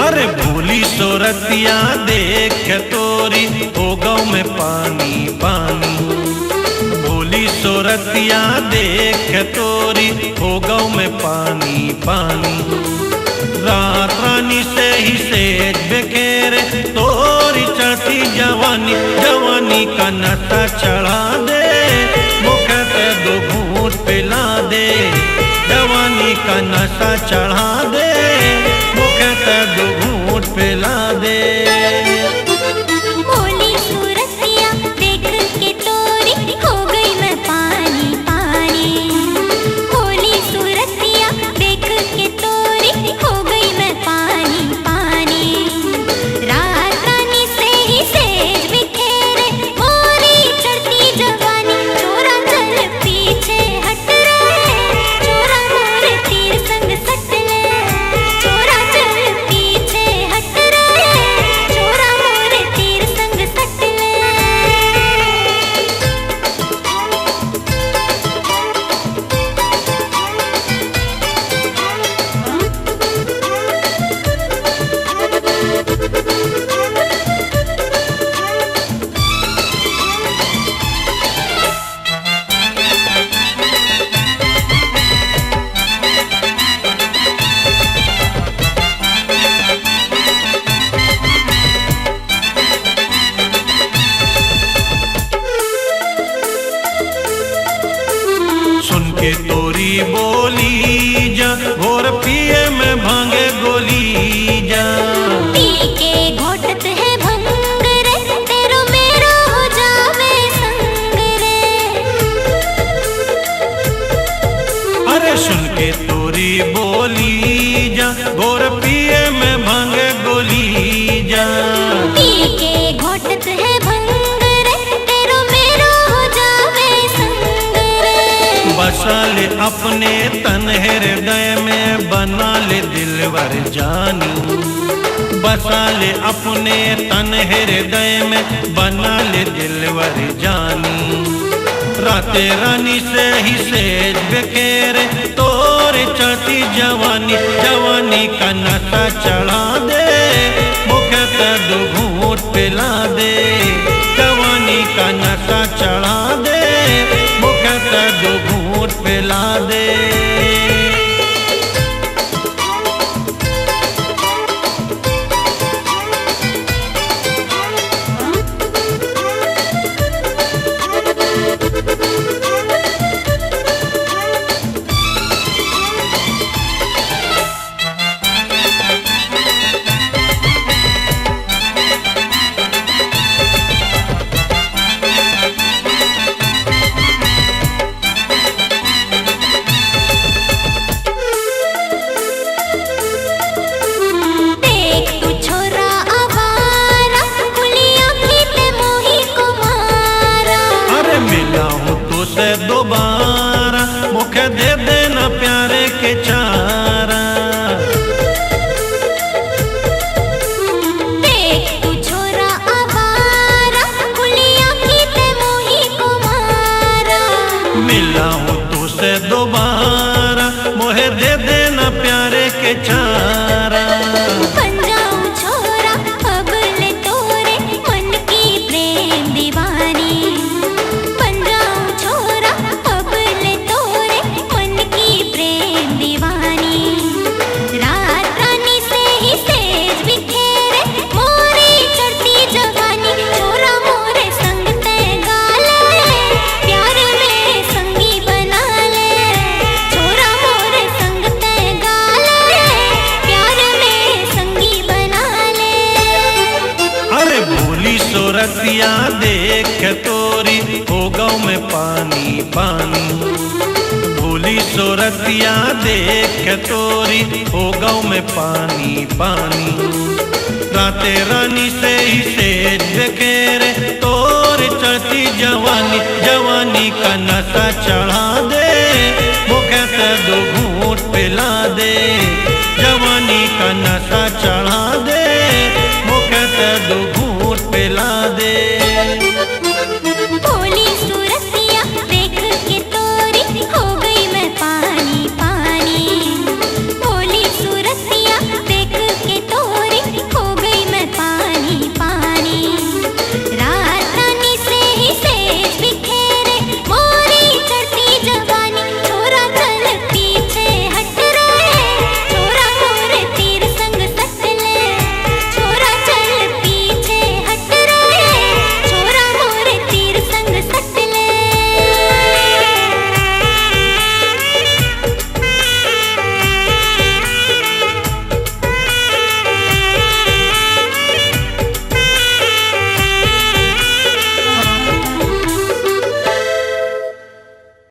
अरे भूली सूरतिया देख तोरी हो गौ में पानी पानी। भूली सूरतिया देख तोरी हो गौ में पानी पानी। रात रानी से ही सेज बेखेरे तोरी चढ़ती जवानी। जवानी का नशा चढ़ा दे मुखे पे दो घूंट पिला दे। जवानी का नशा चढ़ा दे मुखे पे दो घूंट पिला दे। भोली सूरतिया देख के तोरी हो गई मैं पानी पानी। भोली सूरतिया देख के तोरी हो गई मैं पानी पानी। रात रानी से ही सेज बिखेरे मोरी चढ़ती जवानी। छोरा चल पीछे हट रे छोरा मोरे तीर संग सट ले। छोरा चल पीछे हट रे छोरा मोरे तीर संग सट ले। सुन के तोरी बोली जा घोर पिए में भांगे गोली जा। पी के घोटत है भंग रे तेरो मेरो हो जावे संग रे। अरे सुन के तोरी बोली जा घोर पिए में भांगे गोली जा। पी के घोटत है भंग रे तेरो मेरो हो जावे संग रे। बसा ले अपने तन हृदय में बना ले दिलवर जानी। बसा ले अपने तन हृदय में बना ले दिलवर जानी। राते रानी से ही सेज बेखेरे तोरे चढ़ती जवानी। जवानी का नशा चढ़ा दे मुखे पे दो घूंट पिला दे। जवानी का नशा चढ़ा दे मुखे पे दो घूंट पिला दे। देख तू छोरा आवारा खुली आँखी ते मोही को मारा। अरे मिला हूँ तो से दोबारा मुखे दे देना प्यारे के चारा। देख तू छोरा आवारा खुली आँखी ते मोही को मारा। मिला हूँ तो से दोबारा मोहे दे देना प्यारे के चारा। बन जाऊं छोरा अब ले तोरे मन की प्रेम दीवानी। बन जाऊं छोरा अब ले तोरे मन की प्रेम दीवानी। रात रानी से ही सेज बिखेरे मोरी चढ़ती जवानी। छोरा मोरे संग ते गाले प्यार में संगी बना ले। छोरा मोरे संग ते गाले प्यार में संगी बना ले। अरे भूली सूरतिया देख तोरी हो गौ में पानी पानी। भूली सूरतिया देख तोरी हो गौ में पानी पानी। राते रानी से ही सेज बेखेरे तोरे चढ़ती जवानी। जवानी का नशा चढ़ा दे मुखे पे दो घूंट पिला दे। जवानी का नशा